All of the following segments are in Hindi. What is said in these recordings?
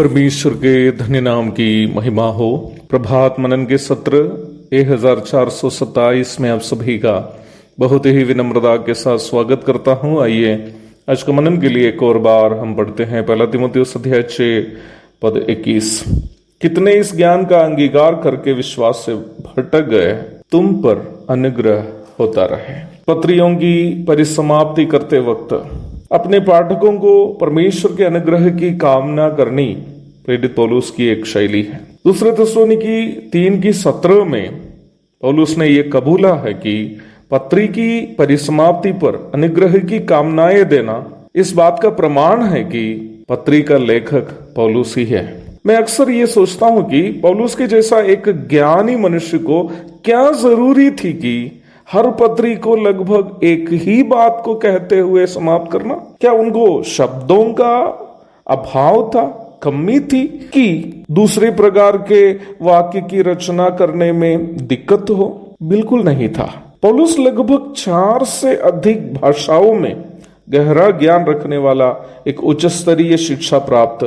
परमेश्वर के धन्य नाम की महिमा हो। प्रभात मनन के सत्र 1427 में आप सभी का बहुत ही विनम्रता के साथ स्वागत करता हूं। आइए आज का मनन के लिए एक और बार हम पढ़ते हैं पहला तीमुथियुस अध्याय 6 पद 21। कितने इस ज्ञान का अंगीकार करके विश्वास से भटक गए, तुम पर अनुग्रह होता रहे। पत्रियों की परिसमाप्ति करते वक्त अपने पाठकों को परमेश्वर के अनुग्रह की कामना करनी प्रेरित पौलुस की एक शैली है। दूसरे थिस्सलुनीकी 3:17 में पौलुस ने यह कबूला है कि पत्री की परिसमाप्ति पर अनुग्रह की कामनाएं देना इस बात का प्रमाण है कि पत्री का लेखक पौलुस ही है। मैं अक्सर ये सोचता हूं कि पौलुस के जैसा एक ज्ञानी मनुष्य को क्या जरूरी थी कि हर पत्री को लगभग एक ही बात को कहते हुए समाप्त करना। क्या उनको शब्दों का अभाव था, कमी थी, कि दूसरे प्रकार के वाक्य की रचना करने में दिक्कत हो? बिल्कुल नहीं था। पौलुस लगभग 4 से अधिक भाषाओं में गहरा ज्ञान रखने वाला एक उच्च स्तरीय शिक्षा प्राप्त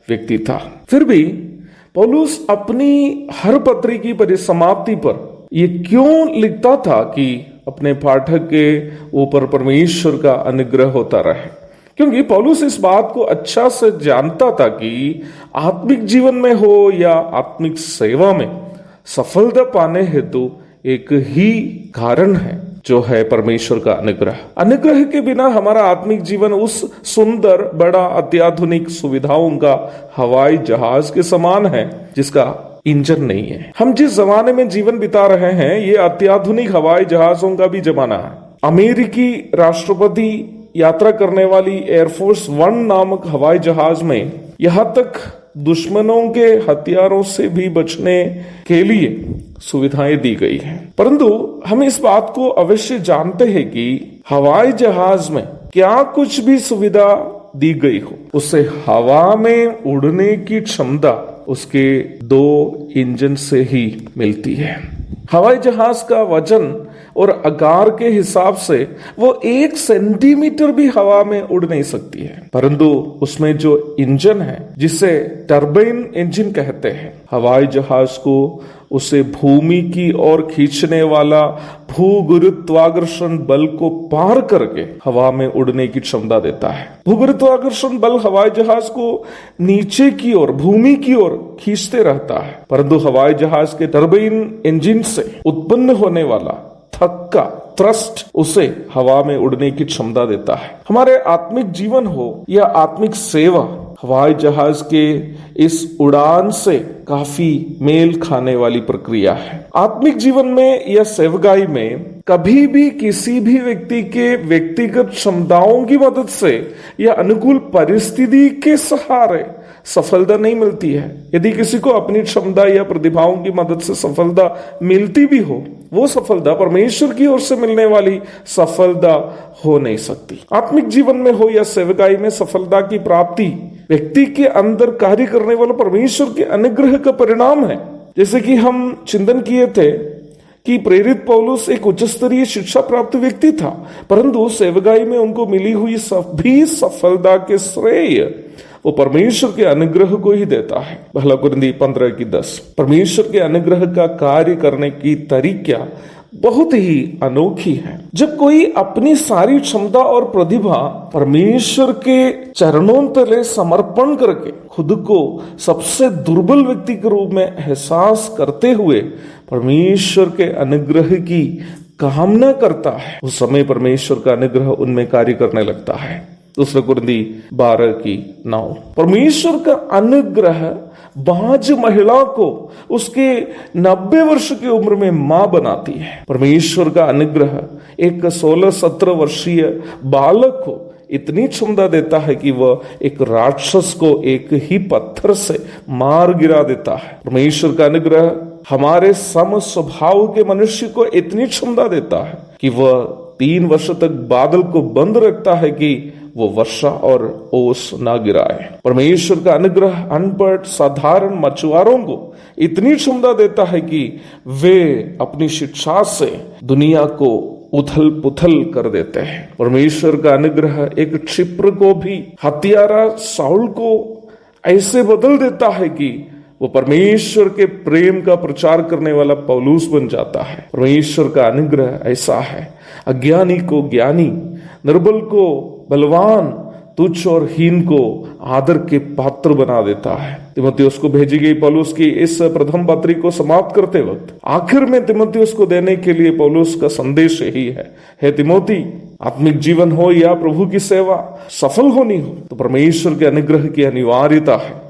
व्यक्ति था। फिर भी पौलुस अपनी हर पत्री की परिसमाप्ति पर ये क्यों लिखता था कि अपने पाठक के ऊपर परमेश्वर का अनुग्रह होता रहे? क्योंकि पौलुस इस बात को अच्छा से जानता था कि आत्मिक जीवन में हो या आत्मिक सेवा में सफलता पाने हेतु एक ही कारण है, जो है परमेश्वर का अनुग्रह। अनुग्रह के बिना हमारा आत्मिक जीवन उस सुंदर, बड़ा, अत्याधुनिक सुविधाओं का हवाई जहाज के समान है जिसका इंजन नहीं है। हम जिस जमाने में जीवन बिता रहे हैं, ये अत्याधुनिक हवाई जहाजों का भी जमाना है। अमेरिकी राष्ट्रपति यात्रा करने वाली एयरफोर्स 1 नामक हवाई जहाज में यहां तक दुश्मनों के हथियारों से भी बचने के लिए सुविधाएं दी गई हैं। परंतु हम इस बात को अवश्य जानते हैं कि हवाई जहाज में क्या कुछ भी सुविधा दी गई हो, उसे हवा में उड़ने की क्षमता उसके 2 इंजन से ही मिलती है। हवाई जहाज का वजन और आकार के हिसाब से वो 1 सेंटीमीटर भी हवा में उड़ नहीं सकती है, परंतु उसमें जो इंजन है, जिसे टर्बाइन इंजन कहते हैं, हवाई जहाज को उसे भूमि की ओर खींचने वाला भूगुरुत्वाकर्षण बल को पार करके हवा में उड़ने की क्षमता देता है। भूगुरुत्वाकर्षण बल हवाई जहाज को नीचे की ओर, भूमि की ओर खींचते रहता है, परंतु हवाई जहाज के टर्बाइन इंजन से उत्पन्न होने वाला धक्का, थ्रस्ट, उसे हवा में उड़ने की क्षमता देता है। हमारे आत्मिक जीवन हो या आत्मिक सेवा, हवाई जहाज के इस उड़ान से काफी मेल खाने वाली प्रक्रिया है। आत्मिक जीवन में या सेवकाई में कभी भी किसी भी व्यक्ति के व्यक्तिगत क्षमताओं की मदद से या अनुकूल परिस्थिति के सहारे सफलता नहीं मिलती है। यदि किसी को अपनी क्षमता या प्रतिभाओं की मदद से सफलता मिलती भी हो, वो सफलता परमेश्वर की ओर से मिलने वाली सफलता हो नहीं सकती। आत्मिक जीवन में हो या सेवकाई में सफलता की प्राप्ति व्यक्ति के अंदर कार्य करने वाला परमेश्वर के अनुग्रह का परिणाम है। जैसे कि हम चिंतन किए थे कि प्रेरित पौलुस एक उच्च स्तरीय शिक्षा प्राप्त व्यक्ति था, परंतु सेवकाई में उनको मिली हुई सभी सफलता के श्रेय वो परमेश्वर के अनुग्रह को ही देता है। पहला कुरिन्थी 15:10। परमेश्वर के अनुग्रह का कार्य करने की तरीका बहुत ही अनोखी है। जब कोई अपनी सारी क्षमता और प्रतिभा परमेश्वर के चरणों तले समर्पण करके खुद को सबसे दुर्बल व्यक्ति के रूप में एहसास करते हुए परमेश्वर के अनुग्रह की कामना करता है, उस समय परमेश्वर का अनुग्रह उनमें कार्य करने लगता है। दूसरा कुरिन्थी 12:9। परमेश्वर का अनुग्रह बाज महिला को उसके 90 वर्ष की उम्र में मां बनाती है। परमेश्वर का अनुग्रह एक 16-17 वर्षीय बालक को इतनी क्षमता देता है कि वह एक राक्षस को एक ही पत्थर से मार गिरा देता है। परमेश्वर का अनुग्रह हमारे सम स्वभाव के मनुष्य को इतनी क्षमता देता है कि वह 3 वर्ष तक बादल को बंद रखता है कि वो वर्षा और ओस ना गिराए। परमेश्वर का अनुग्रह अनपढ़ साधारण मछुआरों को इतनी क्षमता देता है कि वे अपनी शिक्षा से दुनिया को उथल पुथल कर देते हैं। परमेश्वर का अनुग्रह एक क्षिप्र को भी, हत्यारा साउल को ऐसे बदल देता है कि वो परमेश्वर के प्रेम का प्रचार करने वाला पौलुस बन जाता है। परमेश्वर का अनुग्रह ऐसा है, अज्ञानी को ज्ञानी, निर्बल को बलवान, तुच्छ और हीन को आदर के पात्र बना देता है। तीमुथियुस को भेजी गई पौलुस की इस प्रथम पत्री को समाप्त करते वक्त आखिर में तीमुथियुस को देने के लिए पौलुस का संदेश यही है, हे तीमुथी, आत्मिक जीवन हो या प्रभु की सेवा, सफल होनी हो तो परमेश्वर के अनुग्रह की अनिवार्यता है।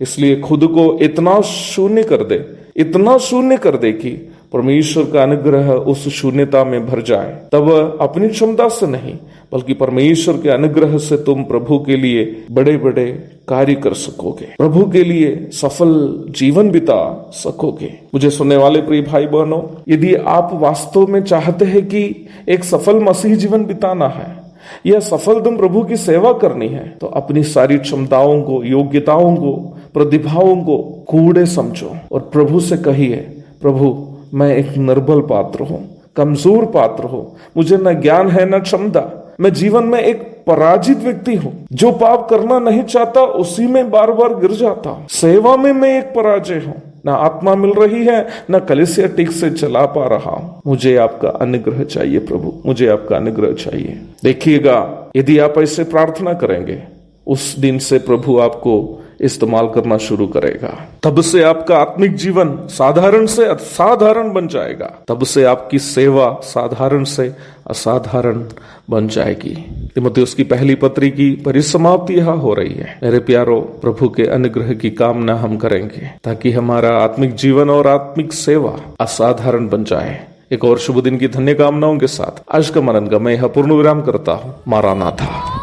इसलिए खुद को इतना शून्य कर दे, इतना शून्य कर दे कि परमेश्वर का अनुग्रह उस शून्यता में भर जाए। तब अपनी क्षमता से नहीं बल्कि परमेश्वर के अनुग्रह से तुम प्रभु के लिए बड़े बड़े कार्य कर सकोगे, प्रभु के लिए सफल जीवन बिता सकोगे। मुझे सुनने वाले प्रिय भाई बहनों, यदि आप वास्तव में चाहते हैं कि एक सफल मसीह जीवन बिताना है या सफल तुम प्रभु की सेवा करनी है, तो अपनी सारी क्षमताओं को, योग्यताओं को, प्रतिभाओं को कूड़े समझो और प्रभु से कहिए, प्रभु मैं एक निर्बल पात्र हूं, कमजोर पात्र हूं, मुझे न ज्ञान है न क्षमता, मैं जीवन में एक पराजित व्यक्ति हूं, जो पाप करना नहीं चाहता उसी में बार बार गिर जाता हूं, सेवा में मैं एक पराजय हूं, ना आत्मा मिल रही है, ना कलीसिया ठीक से चला पा रहा हूं, मुझे आपका अनुग्रह चाहिए प्रभु, मुझे आपका अनुग्रह चाहिए। देखिएगा, यदि आप ऐसे प्रार्थना करेंगे, उस दिन से प्रभु आपको इस्तेमाल करना शुरू करेगा। तब से आपका आत्मिक जीवन साधारण से असाधारण बन जाएगा, तब से आपकी सेवा साधारण से असाधारण बन जाएगी। तीमुथियुस की पहली पत्री की परिसमाप्ति यह हो रही है। मेरे प्यारो, प्रभु के अनुग्रह की कामना हम करेंगे ताकि हमारा आत्मिक जीवन और आत्मिक सेवा असाधारण बन जाए। एक और शुभ दिन की धन्य कामनाओं के साथ आज का मनन का मैं यह पूर्ण विराम करता हूँ। मारानाथा।